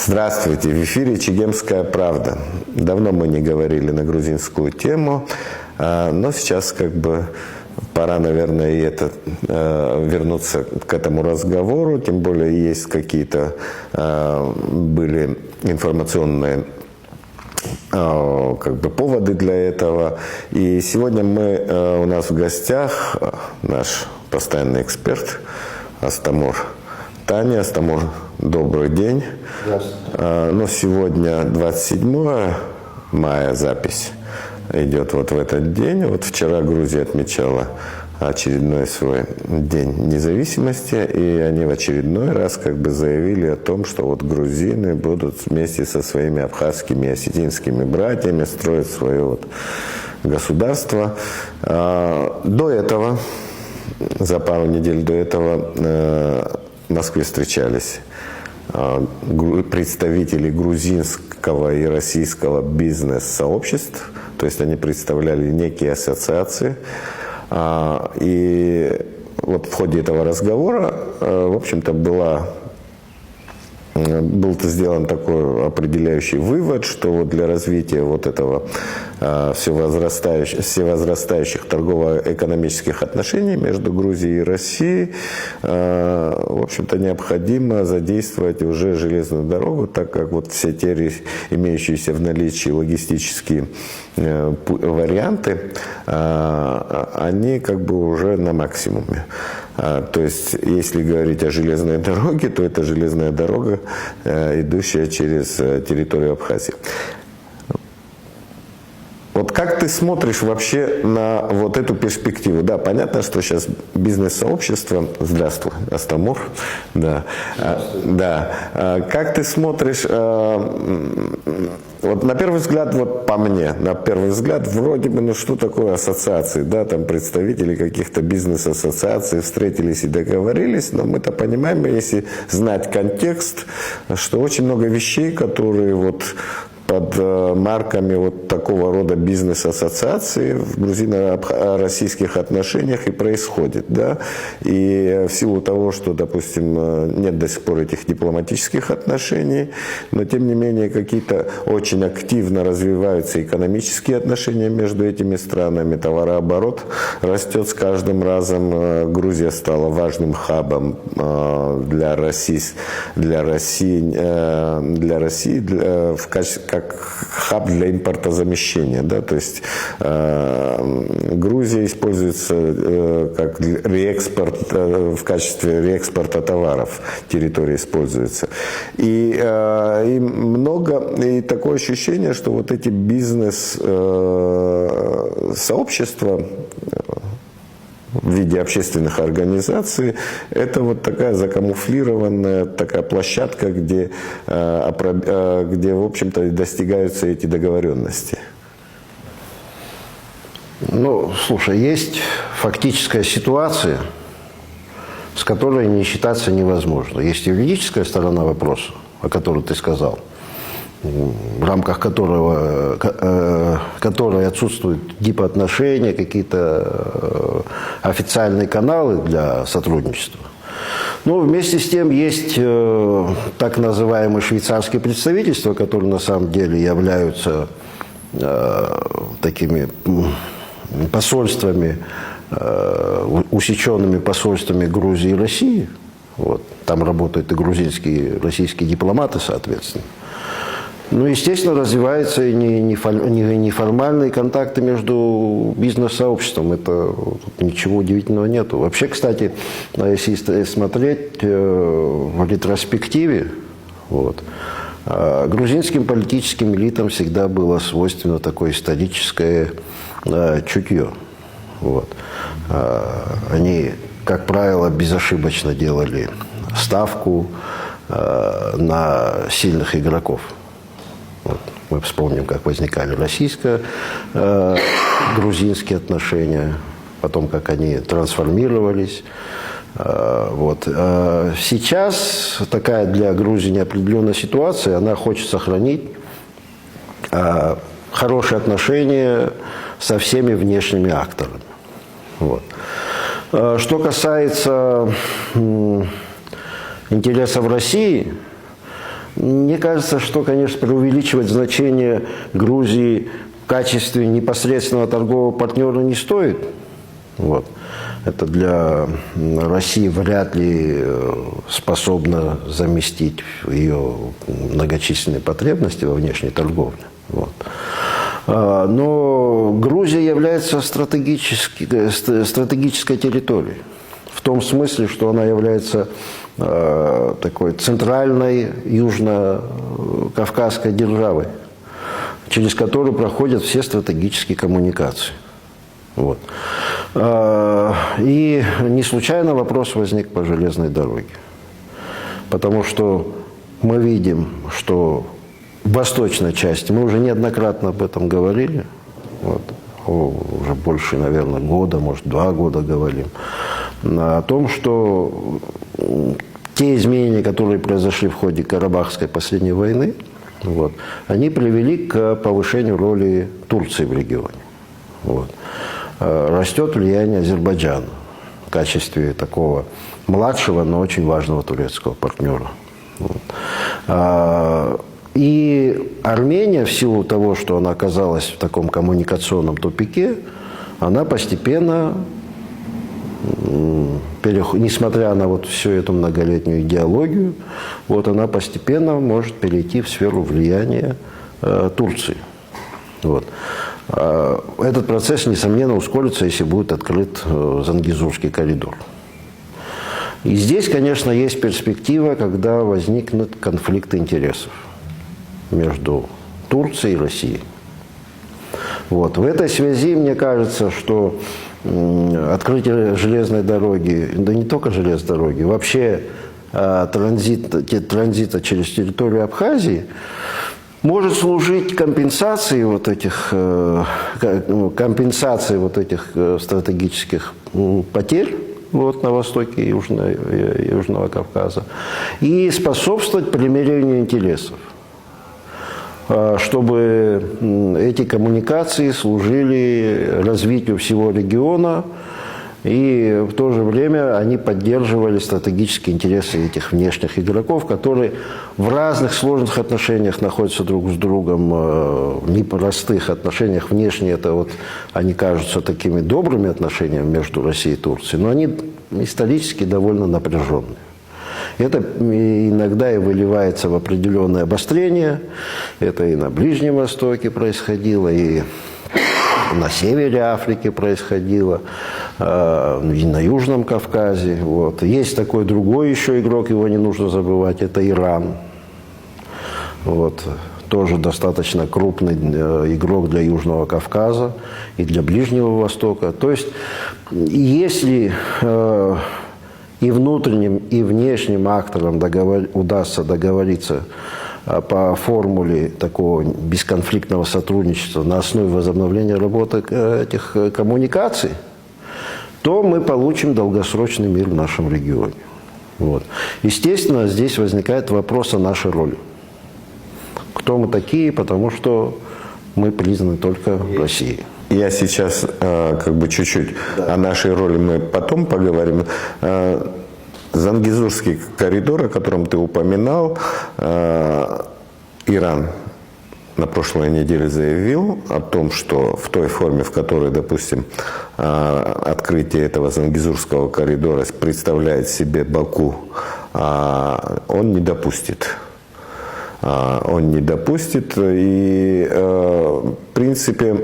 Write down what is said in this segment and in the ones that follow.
Здравствуйте, в эфире «Чегемская правда». Давно мы не говорили на грузинскую тему, но сейчас пора, наверное, и вернуться к этому разговору, тем более есть какие-то были информационные поводы для этого. И сегодня у нас в гостях наш постоянный эксперт Астамур Таня. Астамур, добрый день. Здравствуйте. Но сегодня 27 мая запись идет в этот день. Вчера Грузия отмечала очередной свой день независимости, и они в очередной раз заявили о том, что грузины будут вместе со своими абхазскими и осетинскими братьями строить свое государство. До этого, за пару недель до этого, в Москве встречались представители грузинского и российского бизнес-сообществ, то есть они представляли некие ассоциации. И в ходе этого разговора, в общем-то, был сделан такой определяющий вывод, что для развития этого всевозрастающих торгово-экономических отношений между Грузией и Россией, в общем-то, необходимо задействовать уже железную дорогу, так как все те имеющиеся в наличии логистические варианты, они уже на максимуме. То есть, если говорить о железной дороге, то это железная дорога, идущая через территорию Абхазии. Как ты смотришь вообще на эту перспективу? Да, понятно, что сейчас бизнес-сообщество... Здравствуй, Астамур. Да. Да. Как ты смотришь... на первый взгляд, по мне, на первый взгляд, вроде бы, что такое ассоциации, да, там представители каких-то бизнес-ассоциаций встретились и договорились, но мы-то понимаем, если знать контекст, что очень много вещей, которые под марками такого рода бизнес-ассоциации в грузино-российских отношениях и происходит, да, и в силу того, что, допустим, нет до сих пор этих дипломатических отношений, но тем не менее какие-то очень активно развиваются экономические отношения между этими странами, товарооборот растет с каждым разом, Грузия стала важным хабом для России как хаб для импортозамещения, да, то есть Грузия используется как реэкспорт, в качестве реэкспорта товаров территория используется. И такое ощущение, что эти бизнес-сообщества в виде общественных организаций, это такая закамуфлированная такая площадка, где в общем-то, достигаются эти договоренности. Слушай, есть фактическая ситуация, с которой не считаться невозможно. Есть юридическая сторона вопроса, о которой ты сказал, в рамках которой отсутствуют дипотношения, какие-то официальные каналы для сотрудничества. Но вместе с тем есть так называемые швейцарские представительства, которые на самом деле являются такими посольствами, усеченными посольствами Грузии и России. Там работают и грузинские, и российские дипломаты, соответственно. Естественно, развиваются и неформальные контакты между бизнес-сообществом. Это ничего удивительного нету. Вообще, кстати, если смотреть в ретроспективе, грузинским политическим элитам всегда было свойственно такое историческое чутье. Они, как правило, безошибочно делали ставку на сильных игроков. Мы вспомним, как возникали российско-грузинские отношения, потом, как они трансформировались. Сейчас такая для Грузии неопределенная ситуация, она хочет сохранить хорошие отношения со всеми внешними акторами. Что касается интересов России, Мне кажется, что, конечно, преувеличивать значение Грузии в качестве непосредственного торгового партнера не стоит. Вот. Это для России вряд ли способно заместить ее многочисленные потребности во внешней торговле. Вот. Но Грузия является стратегической территорией. В том смысле, что она является такой центральной южно-кавказской державой, через которую проходят все стратегические коммуникации. Вот. И не случайно вопрос возник по железной дороге. Потому что мы видим, что в восточной части, мы уже неоднократно об этом говорили, вот, уже больше, наверное, года, может, 2 года говорим, о том, что те изменения, которые произошли в ходе Карабахской последней войны, вот, они привели к повышению роли Турции в регионе. Вот. Растет влияние Азербайджана в качестве такого младшего, но очень важного турецкого партнера. Вот. И Армения, в силу того, что она оказалась в таком коммуникационном тупике, она постепенно, несмотря на вот всю эту многолетнюю идеологию, вот она постепенно может перейти в сферу влияния Турции. Вот. Этот процесс, несомненно, ускорится, если будет открыт Зангезурский коридор. И здесь, конечно, есть перспектива, когда возникнет конфликт интересов между Турцией и Россией. Вот. В этой связи, мне кажется, что открытие железной дороги, да не только железной дороги, вообще транзита через территорию Абхазии может служить компенсацией вот этих стратегических потерь вот, на востоке Южного Кавказа и способствовать примирению интересов, чтобы эти коммуникации служили развитию всего региона, и в то же время они поддерживали стратегические интересы этих внешних игроков, которые в разных сложных отношениях находятся друг с другом, в непростых отношениях. Внешне это вот, они кажутся такими добрыми отношениями между Россией и Турцией, но они исторически довольно напряженные. Это иногда и выливается в определенное обострение. Это и на Ближнем Востоке происходило, и на севере Африки происходило, и на Южном Кавказе. Вот. Есть такой другой еще игрок, его не нужно забывать, это Иран. Вот. Тоже достаточно крупный игрок для Южного Кавказа и для Ближнего Востока. То есть, если и внутренним, и внешним акторам удастся договориться по формуле такого бесконфликтного сотрудничества на основе возобновления работы этих коммуникаций, то мы получим долгосрочный мир в нашем регионе. Вот. Естественно, здесь возникает вопрос о нашей роли. Кто мы такие, потому что мы признаны только Россией. Я сейчас как бы чуть-чуть о нашей роли мы потом поговорим. Зангезурский коридор, о котором ты упоминал, Иран на прошлой неделе заявил о том, что в той форме, в которой, допустим, открытие этого Зангезурского коридора представляет себе Баку, он не допустит. Он не допустит, и в принципе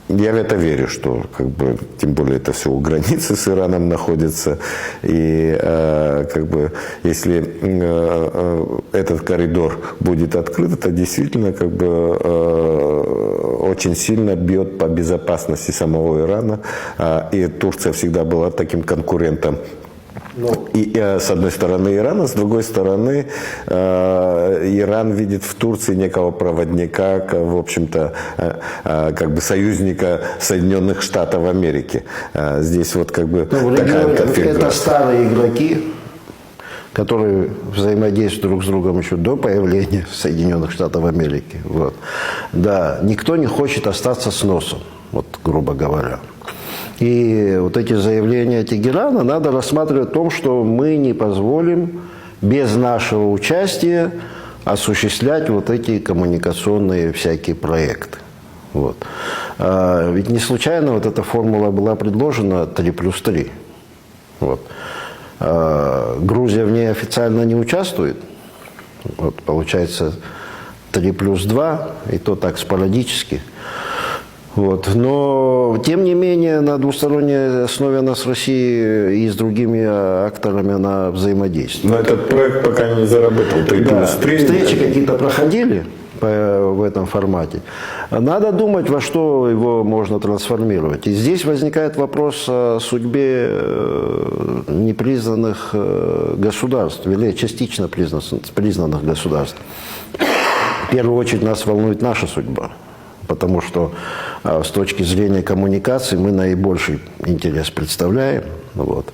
я в это верю, что как бы, тем более это все у границы с Ираном находится, и как бы, если этот коридор будет открыт, это действительно как бы очень сильно бьет по безопасности самого Ирана, и Турция всегда была таким конкурентом. И с одной стороны Ирана, с другой стороны Иран видит в Турции некого проводника, в общем-то, как бы союзника Соединенных Штатов Америки. Здесь вот как бы такая конфигурация. Это старые игроки, которые взаимодействуют друг с другом еще до появления Соединенных Штатов Америки. Вот. Да, никто не хочет остаться с носом, вот, грубо говоря. И вот эти заявления Тегерана надо рассматривать в том, что мы не позволим без нашего участия осуществлять вот эти коммуникационные всякие проекты. Вот. Ведь не случайно вот эта формула была предложена 3+3. Вот. Грузия в ней официально не участвует. Вот, получается 3+2, и то так спорадически. Вот. Но, тем не менее, на двусторонней основе она с Россией и с другими акторами она взаимодействует. Но этот проект пока не заработал. 3+3. Встречи какие-то проходили в этом формате. Надо думать, во что его можно трансформировать. И здесь возникает вопрос о судьбе непризнанных государств, или частично признанных государств. В первую очередь нас волнует наша судьба. Потому что с точки зрения коммуникации мы наибольший интерес представляем. Вот.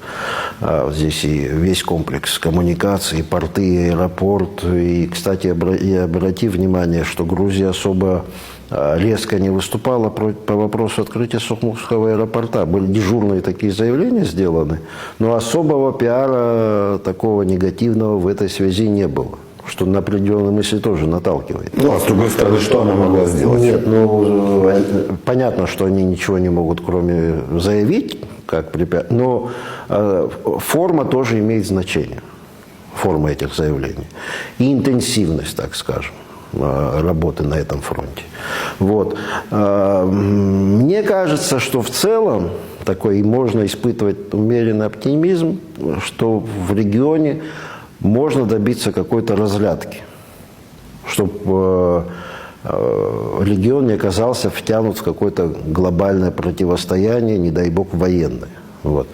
Здесь и весь комплекс коммуникаций, и порты, и аэропорт. И, кстати, обрати внимание, что Грузия особо резко не выступала по вопросу открытия Сухумского аэропорта. Были дежурные такие заявления сделаны, но особого пиара такого негативного в этой связи не было. Что на определенные мысли тоже наталкивает. Ну, а с другой стороны, что она могла сделать? Нет, понятно, что они ничего не могут, кроме заявить, как препятствие, но форма тоже имеет значение, форма этих заявлений. И интенсивность, так скажем, работы на этом фронте. Вот. Мне кажется, что в целом такой можно испытывать умеренный оптимизм, что в регионе можно добиться какой-то разрядки, чтобы регион не оказался втянут в какое-то глобальное противостояние, не дай бог, военное. Вот.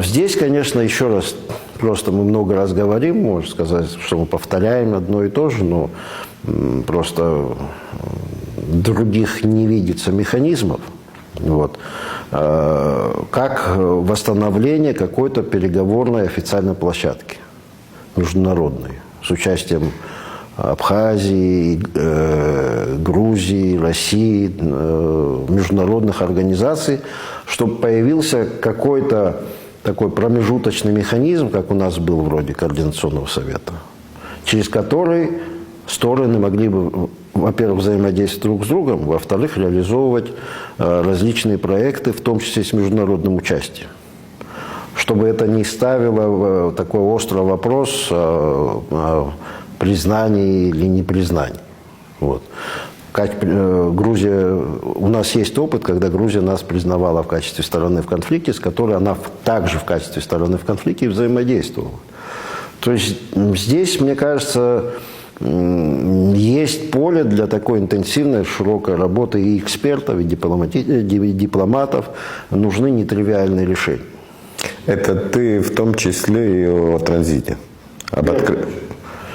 Здесь, конечно, еще раз, просто мы много раз говорим, можно сказать, что мы повторяем одно и то же, но просто других не видится механизмов. Вот. Как восстановление какой-то переговорной официальной площадки международной, с участием Абхазии, Грузии, России, международных организаций, чтобы появился какой-то такой промежуточный механизм, как у нас был вроде Координационного совета, через который стороны могли бы, во-первых, взаимодействовать друг с другом, во-вторых, реализовывать различные проекты, в том числе с международным участием. Чтобы это не ставило такой острый вопрос о признании или непризнании. Вот. Грузия, у нас есть опыт, когда Грузия нас признавала в качестве стороны в конфликте, с которой она также в качестве стороны в конфликте взаимодействовала. То есть здесь, мне кажется, есть поле для такой интенсивной, широкой работы и экспертов, и дипломатов. Нужны нетривиальные решения. Это ты в том числе и о транзите? В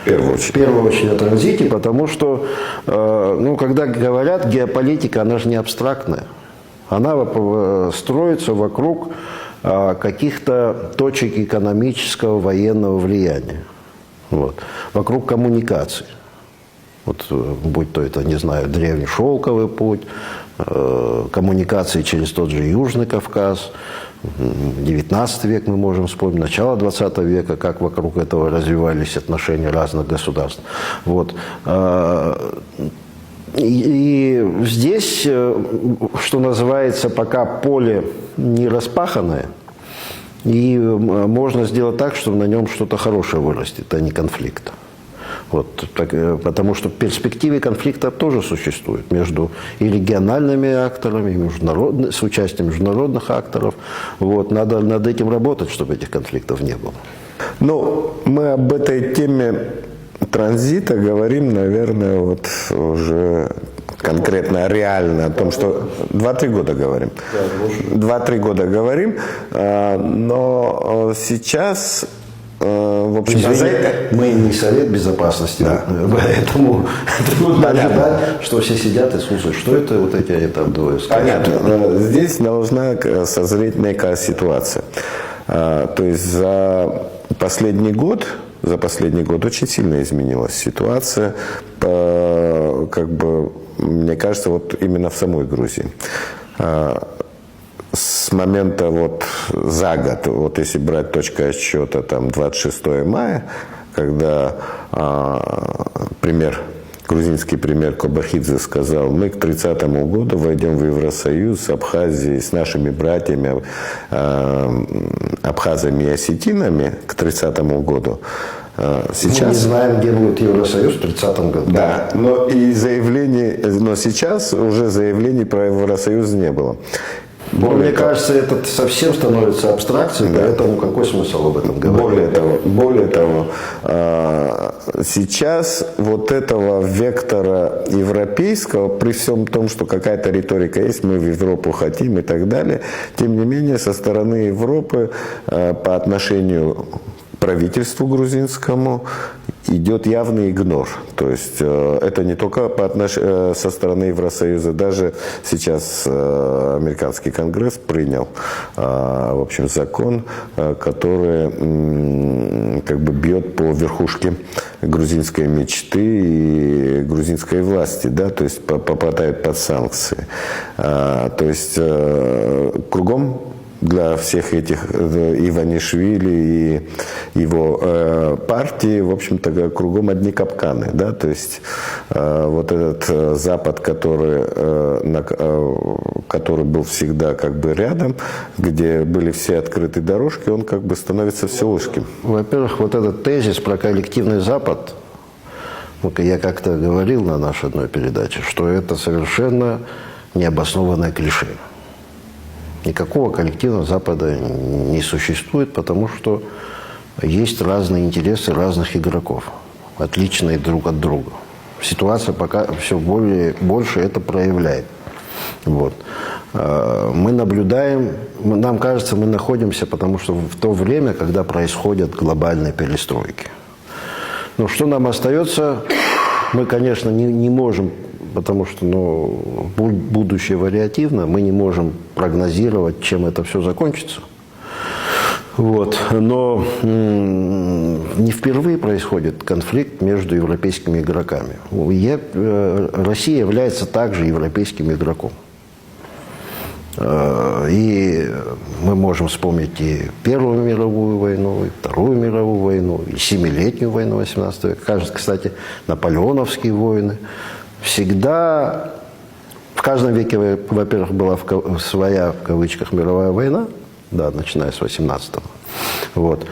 первую очередь. В первую очередь о транзите, потому что, когда говорят, геополитика, она же не абстрактная. Она строится вокруг каких-то точек экономического, военного влияния. Вот. Вокруг коммуникаций. Вот, будь то это, не знаю, древний шелковый путь, коммуникации через тот же Южный Кавказ, 19 век мы можем вспомнить, начало 20 века, как вокруг этого развивались отношения разных государств. Вот. И здесь, что называется, пока поле не распаханное, и можно сделать так, чтобы на нем что-то хорошее вырастет, а не конфликт. Вот, потому что в перспективе конфликта тоже существует между и региональными акторами, и с участием международных акторов. Вот, надо над этим работать, чтобы этих конфликтов не было. Ну, мы об этой теме транзита говорим, наверное, вот уже конкретно, реально, о том, что 2-3 года говорим. 2-3 года говорим, но сейчас... В общем, мы не Совет Безопасности, да. Поэтому трудно ожидать, что все сидят и слушают, что это вот эти там двое скажут. Понятно. Здесь должна созреть некая ситуация. То есть за последний год очень сильно изменилась ситуация, мне кажется, вот именно в самой Грузии. С момента вот за год, вот если брать точка отсчета там 26 мая, когда грузинский премьер Кобахидзе сказал: мы к 30 году войдем в Евросоюз с Абхазией, с нашими братьями абхазами и осетинами к 30 году. Сейчас... Мы не знаем, где будет Евросоюз в 30 году. Да, но сейчас уже заявлений про Евросоюз не было. Мне кажется, это совсем становится абстракцией, да. Поэтому какой смысл об этом говорить? Более того, сейчас вот этого вектора европейского, при всем том, что какая-то риторика есть, мы в Европу хотим и так далее, тем не менее, со стороны Европы по отношению к правительству грузинскому идет явный игнор. То есть это не только со стороны Евросоюза, даже сейчас американский конгресс принял, в общем, закон, который как бы бьет по верхушке грузинской мечты и грузинской власти, да, то есть попадает под санкции. То есть кругом для всех этих Иванишвили и его партии, в общем-то, кругом одни капканы, да, то есть вот этот Запад, который был всегда как бы рядом, где были все открытые дорожки, он как бы становится все узким. Во-первых, вот этот тезис про коллективный Запад, я как-то говорил на нашей одной передаче, что это совершенно необоснованное клише. Никакого коллективного Запада не существует, потому что есть разные интересы разных игроков, отличные друг от друга. Ситуация пока все больше это проявляет. Вот. Мы наблюдаем, нам кажется, мы находимся, потому что в то время, когда происходят глобальные перестройки. Но что нам остается, мы, конечно, не можем, потому что будущее вариативно, мы не можем прогнозировать, чем это все закончится. Вот. Но не впервые происходит конфликт между европейскими игроками. Россия является также европейским игроком. И мы можем вспомнить и Первую мировую войну, и Вторую мировую войну, и Семилетнюю войну 18 века. Кстати, наполеоновские войны. Всегда, в каждом веке, во-первых, была своя, в кавычках, мировая война, да, начиная с 18-го. Вот.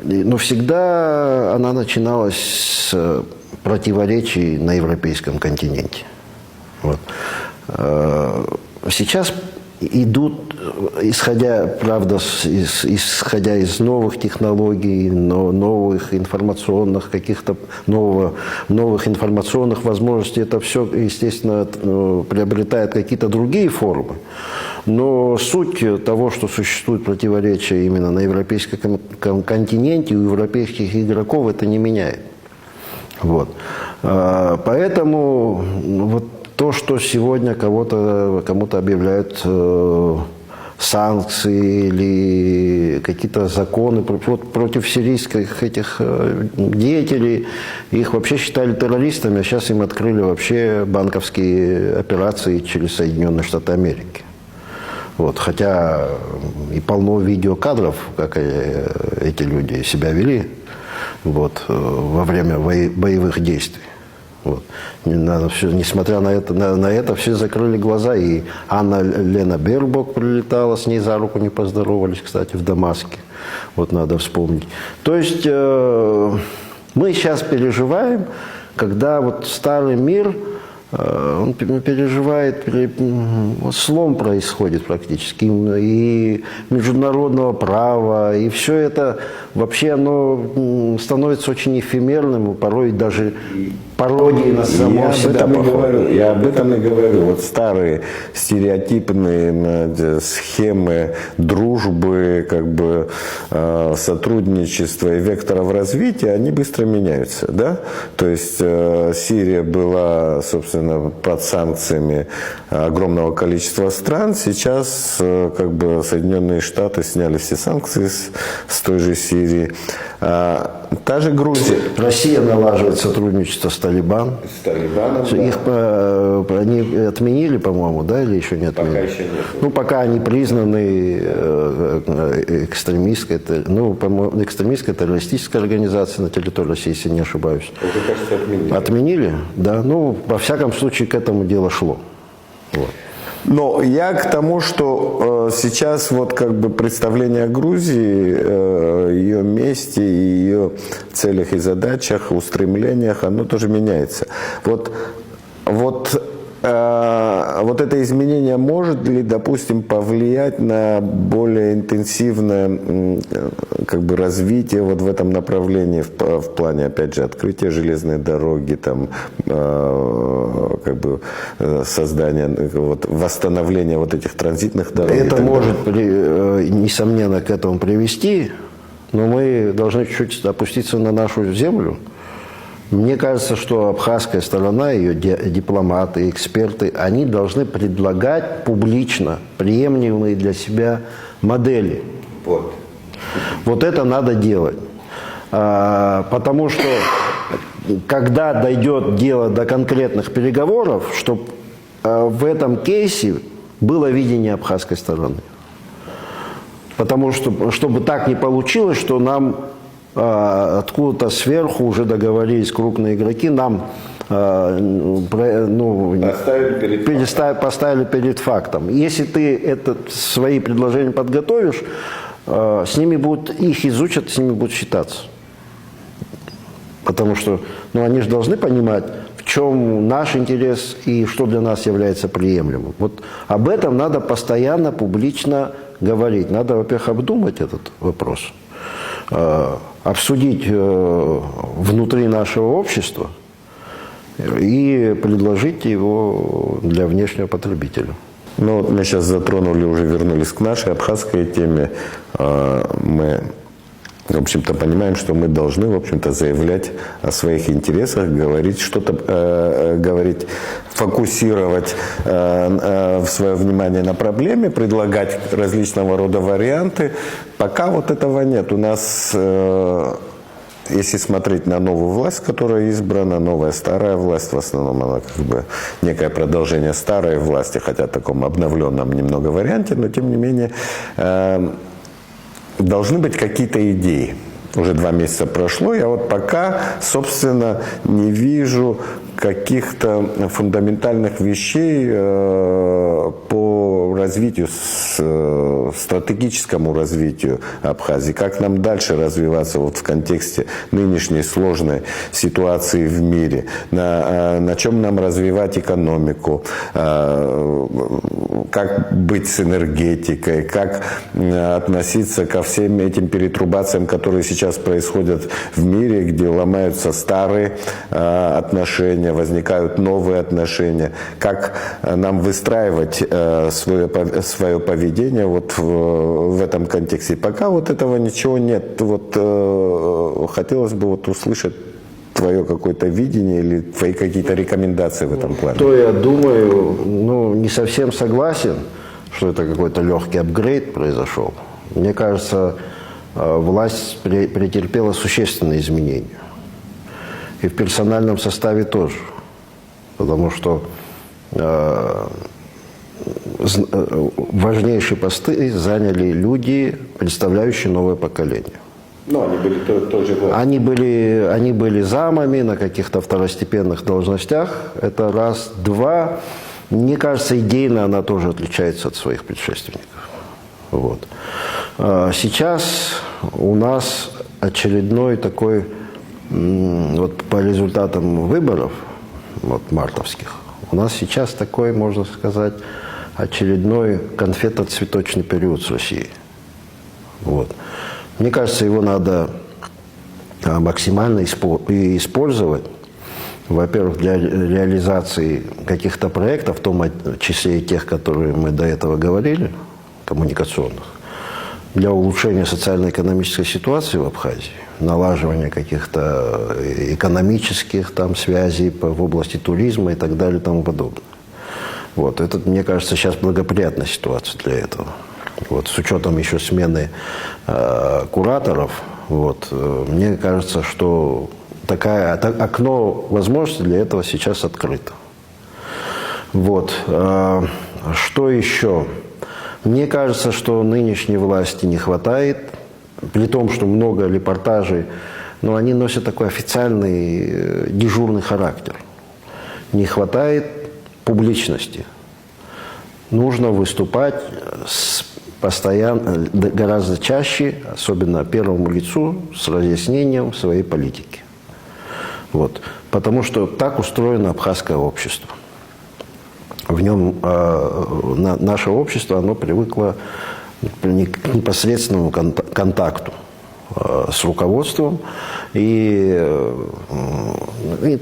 Но всегда она начиналась с противоречий на европейском континенте. Вот. Сейчас идут, исходя из новых технологий, новых информационных каких-то новых информационных возможностей, это все, естественно, приобретает какие-то другие формы. Но суть того, что существует противоречия именно на европейском континенте, у европейских игроков это не меняет. Вот. Поэтому вот то, что сегодня кому-то объявляют санкции или какие-то законы против сирийских этих деятелей, их вообще считали террористами, а сейчас им открыли вообще банковские операции через Соединенные Штаты Америки. Вот, хотя и полно видеокадров, как эти люди себя вели во время боевых действий. Вот. Несмотря на это, все закрыли глаза. И Анна-Лена Бербок прилетала, с ней за руку не поздоровались, кстати, в Дамаске. Вот надо вспомнить. То есть мы сейчас переживаем, когда вот старый мир, он переживает, слом происходит практически, и международного права, и все это вообще оно становится очень эфемерным, порой даже пародией на самого себя. Я об этом и говорю. Вот старые стереотипные схемы дружбы, как бы сотрудничества и векторов развития, они быстро меняются, да? То есть Сирия была, собственно, под санкциями огромного количества стран. Сейчас как бы Соединенные Штаты сняли все санкции с той же Сирии. та же Грузия. Россия налаживает сотрудничество с Талибаном. С Талибаном, Их они отменили, по-моему, да, или еще не отменили? Пока еще нет. Ну, пока они признаны экстремистской, ну, по-моему, экстремистской террористической организацией на территории России, если не ошибаюсь. Уже, кажется, отменили. Отменили? Да. Ну, во всяком случае, к этому дело шло. Вот. Но я к тому, что сейчас вот как бы представление о Грузии, ее месте, ее целях и задачах, устремлениях, оно тоже меняется. Вот это изменение может ли, допустим, повлиять на более интенсивное как бы развитие вот в этом направлении в плане, опять же, открытия железной дороги, там, как бы создания, вот, восстановления вот этих транзитных дорог? Это может, несомненно, к этому привести, но мы должны чуть-чуть опуститься на нашу землю. Мне кажется, что абхазская сторона, ее дипломаты, эксперты, они должны предлагать публично приемлемые для себя модели. Вот это надо делать. Потому что, когда дойдет дело до конкретных переговоров, чтобы в этом кейсе было видение абхазской стороны. Потому что, чтобы так не получилось, что нам откуда-то сверху уже договорились крупные игроки, нам поставили перед фактом. Если ты свои предложения подготовишь, с ними будут, их изучат, с ними будут считаться. Потому что они же должны понимать, в чем наш интерес и что для нас является приемлемым. Вот об этом надо постоянно публично говорить. Надо, во-первых, обдумать этот вопрос, обсудить внутри нашего общества и предложить его для внешнего потребителя. Ну, вот мы сейчас затронули, уже вернулись к нашей абхазской теме. Мы, в общем-то, понимаем, что мы должны, в общем-то, заявлять о своих интересах, говорить что-то, говорить, фокусировать свое внимание на проблеме, предлагать различного рода варианты. Пока вот этого нет. У нас, если смотреть на новую власть, которая избрана, новая старая власть, в основном она как бы некое продолжение старой власти, хотя в таком обновленном немного варианте, но тем не менее должны быть какие-то идеи. Уже 2 месяца прошло, я вот пока, собственно, не вижу каких-то фундаментальных вещей по развитию, стратегическому развитию Абхазии. Как нам дальше развиваться вот в контексте нынешней сложной ситуации в мире? На чем нам развивать экономику? Как быть с энергетикой? Как относиться ко всем этим перетрубациям, которые сейчас происходят в мире, где ломаются старые отношения, возникают новые отношения, как нам выстраивать свое поведение вот в этом контексте. Пока вот этого ничего нет. Вот хотелось бы вот услышать твое какое-то видение или твои какие-то рекомендации в этом плане. То я думаю, не совсем согласен, что это какой-то легкий апгрейд произошел. Мне кажется, власть претерпела существенные изменения. И в персональном составе тоже. Потому что важнейшие посты заняли люди, представляющие новое поколение. Ну, они были тоже... Они были замами на каких-то второстепенных должностях. Это раз. 2. Мне кажется, идейно она тоже отличается от своих предшественников. Вот. Сейчас у нас очередной такой, вот по результатам выборов, вот мартовских, у нас сейчас такой, можно сказать, очередной конфетно-цветочный период с Россией. Вот. Мне кажется, его надо максимально использовать. Во-первых, для реализации каких-то проектов, в том числе и тех, которые мы до этого говорили, коммуникационных, для улучшения социально-экономической ситуации в Абхазии, налаживания каких-то экономических там связей в области туризма и так далее и тому подобное. Вот. Это, мне кажется, сейчас благоприятная ситуация для этого. Вот. С учетом еще смены кураторов Вот. Мне кажется, что такое окно возможностей для этого сейчас открыто. Вот. Что еще? Мне кажется, что нынешней власти не хватает, при том, что много репортажей, но они носят такой официальный дежурный характер. Не хватает публичности. Нужно выступать постоянно, гораздо чаще, особенно первому лицу, с разъяснением своей политики. Вот. Потому что так устроено абхазское общество. В нем наше общество, оно привыкло к непосредственному контакту с руководством. И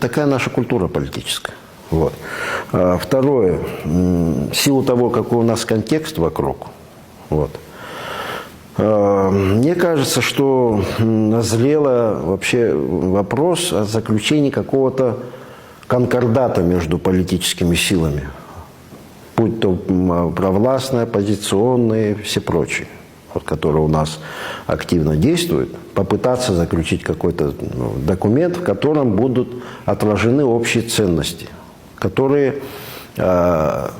такая наша культура политическая. Вот. Второе. В силу того, какой у нас контекст вокруг, вот, мне кажется, что назрело вообще вопрос о заключении какого-то конкордата между политическими силами, будь то провластные, оппозиционные, все прочие, вот, которые у нас активно действуют, попытаться заключить какой-то документ, в котором будут отражены общие ценности, которые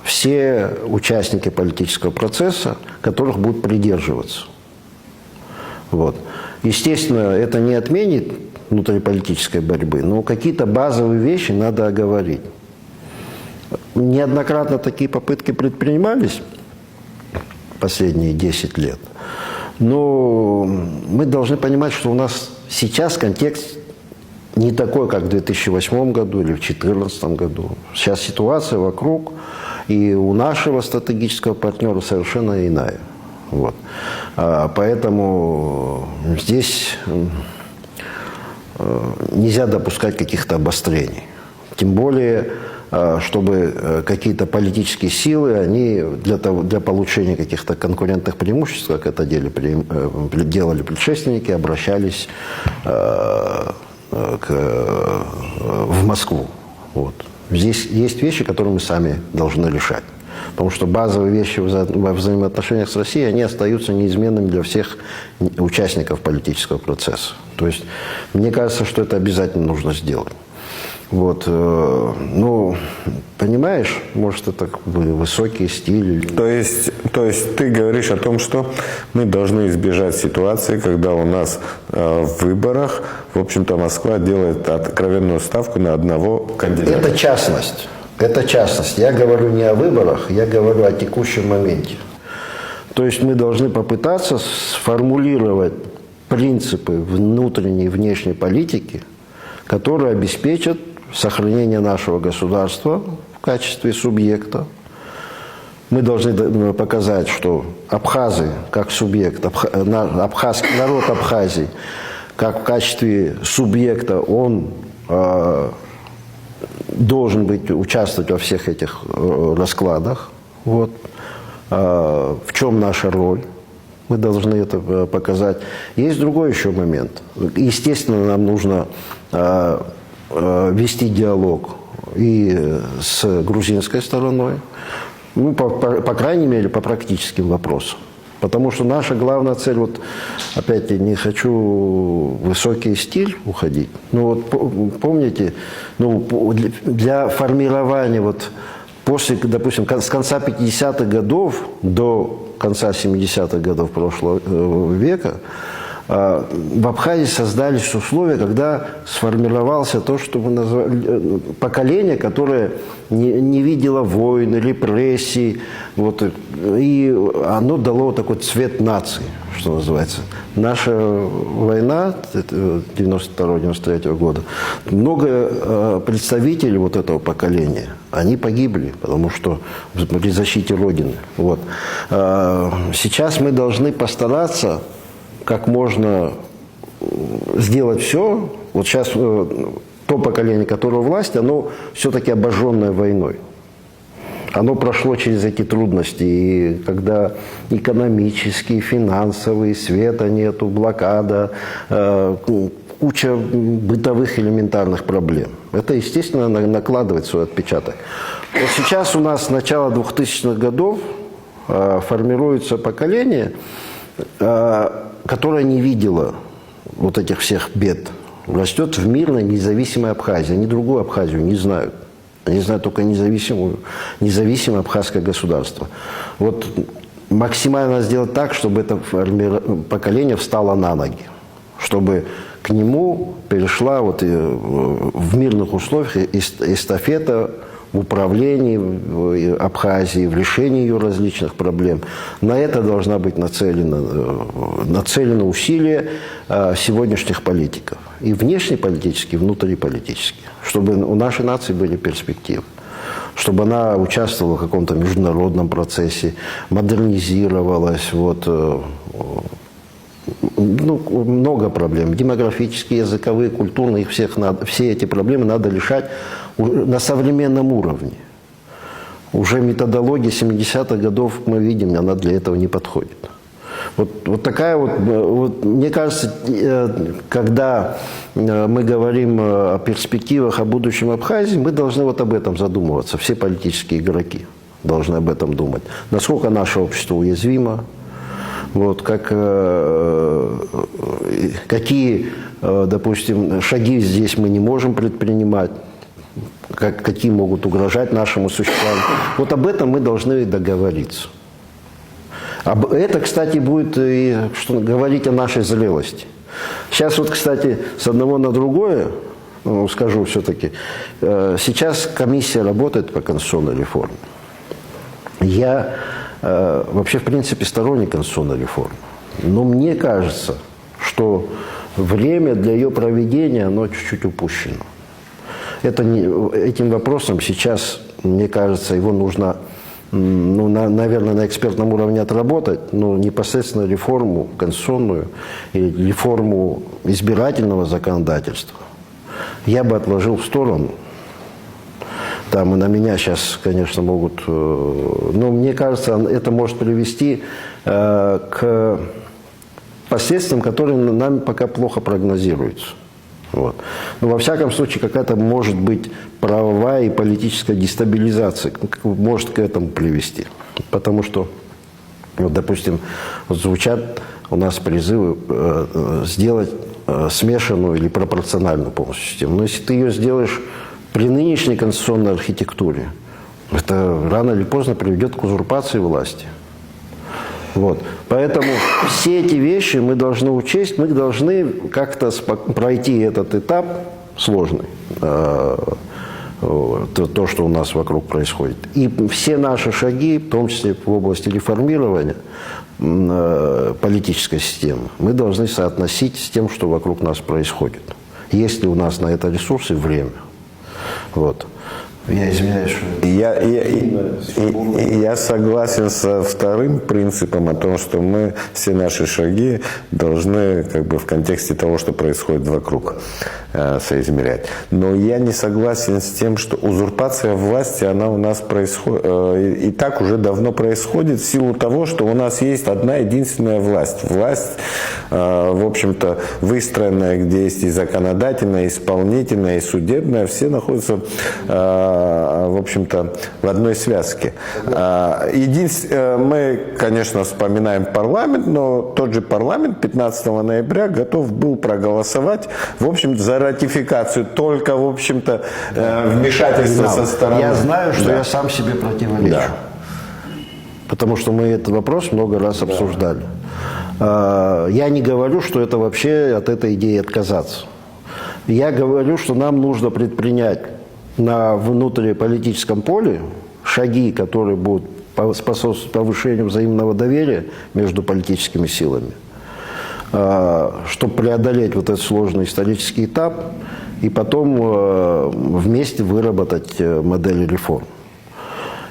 все участники политического процесса, которых будут придерживаться. Вот. Естественно, это не отменит внутриполитической борьбы, но какие-то базовые вещи надо оговорить. Неоднократно такие попытки предпринимались последние 10 лет. Но мы должны понимать, что у нас сейчас контекст не такой, как в 2008 году или в 2014 году. Сейчас ситуация вокруг и у нашего стратегического партнера совершенно иная. Вот. Поэтому здесь нельзя допускать каких-то обострений. Тем более, чтобы какие-то политические силы, они для получения каких-то конкурентных преимуществ, как это делали предшественники, обращались в Москву. Вот. Здесь есть вещи, которые мы сами должны решать. Потому что базовые вещи во взаимоотношениях с Россией, они остаются неизменными для всех участников политического процесса. То есть, мне кажется, что это обязательно нужно сделать. Вот. Ну, понимаешь, может, это высокий стиль. То есть ты говоришь о том, что мы должны избежать ситуации, когда у нас в выборах, в общем-то, Москва делает откровенную ставку на одного кандидата. Это частность. Это частность. Я говорю не о выборах, я говорю о текущем моменте. То есть мы должны попытаться сформулировать принципы внутренней и внешней политики, которые обеспечат сохранение нашего государства в качестве субъекта. Мы должны показать, что абхазы как субъект, абхазский народ Абхазии как в качестве субъекта, он должен участвовать во всех этих раскладах. Вот. В чем наша роль? Мы должны это показать. Есть другой еще момент. Естественно, нам нужно вести диалог и с грузинской стороной, ну, по крайней мере, по практическим вопросам. Потому что наша главная цель, вот опять я не хочу в высокий стиль уходить, но вот помните, ну, для формирования вот после, допустим, с конца 50-х годов до конца 70-х годов прошлого века в Абхазии создались условия, когда сформировался то, что мы назвали поколение, которое не видело войн, репрессий, вот, и оно дало такой цвет нации, что называется. Наша война 92-93 года, много представителей вот этого поколения, они погибли, потому что при защите Родины. Вот. Сейчас мы должны постараться как можно сделать все. Вот сейчас то поколение, которое у власти, оно все-таки обожженное войной. Оно прошло через эти трудности, и когда экономические, финансовые, света нету, блокада, куча бытовых элементарных проблем. Это, естественно, накладывает свой отпечаток. Вот сейчас у нас с начала 2000-х годов формируется поколение, которое не видело вот этих всех бед растет в мирной независимой Абхазии. Они другую Абхазию не знают. Они знают только независимое абхазское государство. Вот максимально сделать так, чтобы это поколение встало на ноги. Чтобы к нему перешла вот в мирных условиях эстафета в управлении Абхазией, в решении ее различных проблем. На это должна быть нацелено усилия сегодняшних политиков. И внешнеполитические, и внутриполитические. Чтобы у нашей нации были перспективы. Чтобы она участвовала в каком-то международном процессе, модернизировалась. Вот, много проблем. Демографические, языковые, культурные. Все эти проблемы надо решать на современном уровне. Уже методология 70-х годов, мы видим, она для этого не подходит. Вот такая вот, мне кажется, когда мы говорим о перспективах, о будущем Абхазии, мы должны вот об этом задумываться. Все политические игроки должны об этом думать. Насколько наше общество уязвимо, вот, какие, допустим, шаги здесь мы не можем предпринимать, какие могут угрожать нашему существованию. Вот об этом мы должны договориться. Это, кстати, будет и говорить о нашей зрелости. Сейчас вот, кстати, с одного на другое, скажу все-таки, сейчас комиссия работает по конституционной реформе. Я вообще, в принципе, сторонник конституционной реформы. Но мне кажется, что время для ее проведения, оно чуть-чуть упущено. Этим вопросом сейчас, мне кажется, его нужно, наверное, на экспертном уровне отработать, но непосредственно реформу конституционную и реформу избирательного законодательства я бы отложил в сторону. Там и на меня сейчас, конечно, могут... Но мне кажется, это может привести к последствиям, которые нами пока плохо прогнозируются. Вот. Но во всяком случае, какая-то может быть правовая и политическая дестабилизация, может к этому привести. Потому что, вот, допустим, вот звучат у нас призывы сделать смешанную или пропорциональную полностью систему. Но если ты ее сделаешь при нынешней конституционной архитектуре, это рано или поздно приведет к узурпации власти. Вот. Поэтому все эти вещи мы должны учесть, мы должны как-то пройти этот этап сложный, то, что у нас вокруг происходит. И все наши шаги, в том числе в области реформирования политической системы, мы должны соотносить с тем, что вокруг нас происходит. Есть ли у нас на это ресурсы и время. Вот. Я извиняюсь, что... Я согласен со вторым принципом о том, что мы все наши шаги должны как бы в контексте того, что происходит вокруг, соизмерять. Но я не согласен с тем, что узурпация власти, она у нас происходит, и так уже давно происходит в силу того, что у нас есть одна единственная власть. Власть, в общем-то, выстроенная, где есть и законодательная, и исполнительная, и судебная, все находятся... в общем-то, в одной связке. Мы, конечно, вспоминаем парламент, но тот же парламент 15 ноября готов был проголосовать, в общем, за ратификацию, только, в общем-то, вмешательство со стороны... Я знаю, что я сам себе противоречу. Да. Потому что мы этот вопрос много раз обсуждали. Я не говорю, что это вообще от этой идеи отказаться. Я говорю, что нам нужно предпринять на внутриполитическом поле шаги, которые будут способствовать повышению взаимного доверия между политическими силами, чтобы преодолеть вот этот сложный исторический этап и потом вместе выработать модель реформ.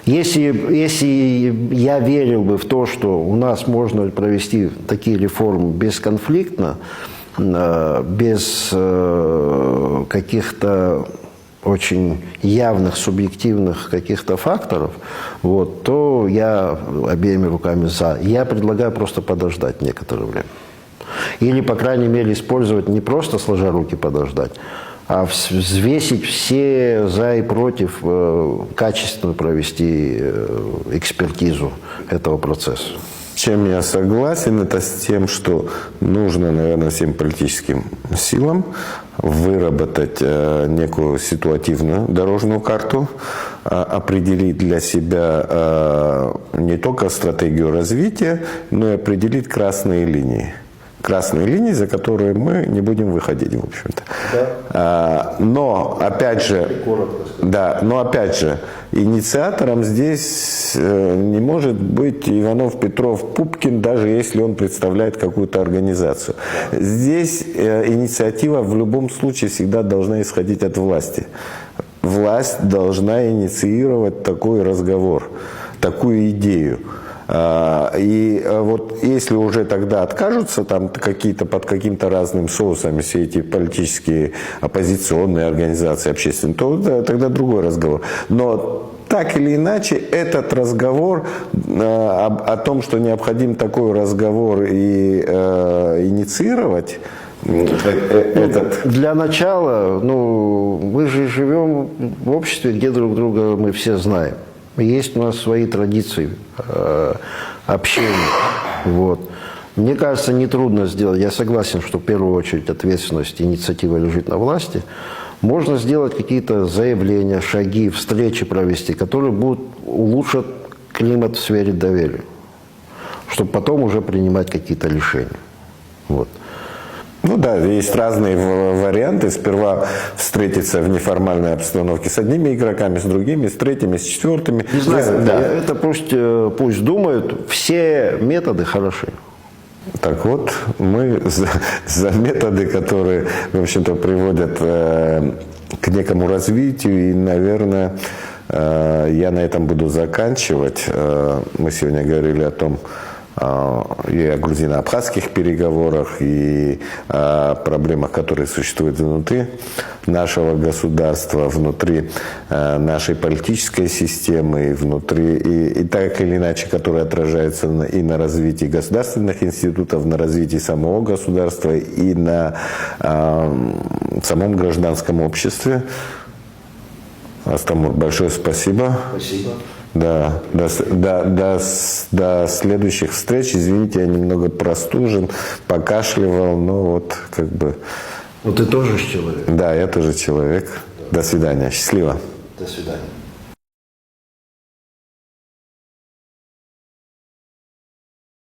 Если я верил бы в то, что у нас можно провести такие реформы бесконфликтно, без каких-то очень явных, субъективных каких-то факторов, вот, то я обеими руками за. Я предлагаю просто подождать некоторое время. Или, по крайней мере, использовать не просто сложа руки подождать, а взвесить все за и против, качественно провести экспертизу этого процесса. чем я согласен, это с тем, что нужно, наверное, всем политическим силам выработать некую ситуативную дорожную карту, определить для себя не только стратегию развития, но и определить красные линии. Красные линии, за которые мы не будем выходить, в общем-то. Да. Но, опять же, инициатором здесь не может быть Иванов, Петров, Пупкин, даже если он представляет какую-то организацию. Здесь инициатива в любом случае всегда должна исходить от власти. Власть должна инициировать такой разговор, такую идею. И вот если уже тогда откажутся там какие-то под каким-то разным соусами все эти политические оппозиционные организации общественные, то да, тогда другой разговор. Но так или иначе этот разговор о том, что необходим такой разговор и инициировать. Для начала, мы же живем в обществе, где друг друга мы все знаем. Есть у нас свои традиции общения. Вот. Мне кажется, нетрудно сделать. Я согласен, что в первую очередь ответственность, инициатива лежит на власти. Можно сделать какие-то заявления, шаги, встречи провести, которые улучшат климат в сфере доверия, чтобы потом уже принимать какие-то решения. Вот. Ну да, есть разные варианты. Сперва встретиться в неформальной обстановке с одними игроками, с другими, с третьими, с четвертыми. Не знаю, это пусть думают. Все методы хороши. Так вот, мы за методы, которые, в общем-то, приводят к некому развитию. И, наверное, я на этом буду заканчивать. Мы сегодня говорили о том, и о грузино-абхазских переговорах, и о проблемах, которые существуют внутри нашего государства, внутри нашей политической системы, и так или иначе, которые отражаются и на развитии государственных институтов, на развитии самого государства, и на самом гражданском обществе. Астамур, большое спасибо. Спасибо. Да, до следующих встреч. Извините, я немного простужен, покашливал, но вот как бы... Ну ты тоже человек. Да, я тоже человек. До свидания. Счастливо. До свидания.